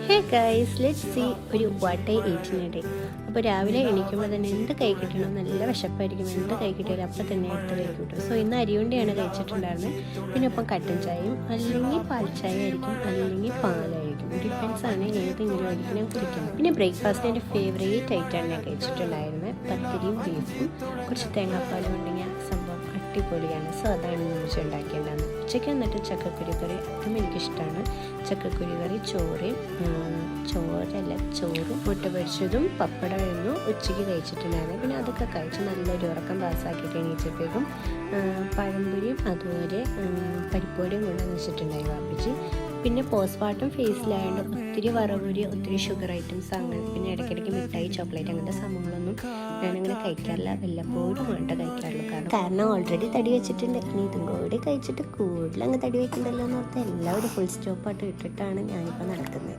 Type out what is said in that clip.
Hey guys let's see ഒരു what I eat day. അപ്പോൾ രാവിലെ എണീക്കുമ്പോൾ തന്നെ എന്ത് കൈ കിട്ടണം, നല്ല വിശപ്പായിരിക്കും. എന്ത് കൈ കിട്ടിയാലും അപ്പം തന്നെ എടുത്ത് കഴിക്കും കേട്ടോ. സോ ഇന്ന് അരിയുണ്ടിയാണ് കഴിച്ചിട്ടുണ്ടായിരുന്നത്. പിന്നെ ഒപ്പം കട്ടൻ ചായയും, അല്ലെങ്കിൽ പാൽ ചായ ആയിരിക്കും, അല്ലെങ്കിൽ പാലായിരിക്കും. ഡിപ്പെൻസ് ആണ്, ഏതെങ്കിലും ആയിരിക്കും ഞാൻ കുടിക്കുന്നത്. പിന്നെ ബ്രേക്ക്ഫാസ്റ്റ് എൻ്റെ ഫേവറേറ്റ് ആയിട്ടാണ് ഞാൻ കഴിച്ചിട്ടുണ്ടായിരുന്നത്. പത്തിരിയും ബീഫും കുറച്ച് തേങ്ങാപ്പാലും ഉണ്ടെങ്കിൽ സംഭവം അടിപൊളിയാണ്. സോ അതാണ് നമ്മൾ ഉണ്ടാക്കിയിട്ടുണ്ടാകുന്നത്. ഉച്ചയ്ക്ക് വന്നിട്ട് ചക്കക്കുരു കറി അതും എനിക്കിഷ്ടമാണ്. ചക്കക്കുരു കറി ചോറും മുട്ട പൊരിച്ചതും പപ്പടമായിരുന്നു ഉച്ചയ്ക്ക് കഴിച്ചിട്ടുണ്ടായിരുന്നു. പിന്നെ അതൊക്കെ കഴിച്ച് നല്ലൊരു ഉറക്കം പാസ്സാക്കിയിട്ട് എണീച്ചപ്പോഴേക്കും പഴംപൊരിയും അതുപോലെ പരിപ്പോടിയും കൊണ്ടുവന്ന് വെച്ചിട്ടുണ്ടായി വാപ്പിച്ച്. പിന്നെ പോസ്റ്റ്മോർട്ടം ഫേസിലായതുകൊണ്ട് ഒത്തിരി വറവുരി, ഒത്തിരി ഷുഗർ ഐറ്റംസ് അങ്ങനെ, പിന്നെ ഇടയ്ക്കിടയ്ക്ക് മിഠായി, ചോക്ലേറ്റ് അങ്ങനത്തെ സംഭവങ്ങളൊന്നും ഞാനങ്ങനെ കഴിക്കാറില്ല. വല്ലപ്പോഴും വേണ്ട കഴിക്കാറുള്ളൂ. കാരണം ഓൾറെഡി തടി വെച്ചിട്ടുണ്ട്. ഇനി ഇതും കൂടി കഴിച്ചിട്ട് കൂടുതൽ അങ്ങ് തടി വെക്കണ്ടല്ലോ എന്ന് ഓർത്ത് എല്ലാവരും ഫുൾ സ്റ്റോപ്പായിട്ട് ഇട്ടിട്ടാണ് ഞാനിപ്പോൾ നടക്കുന്നത്.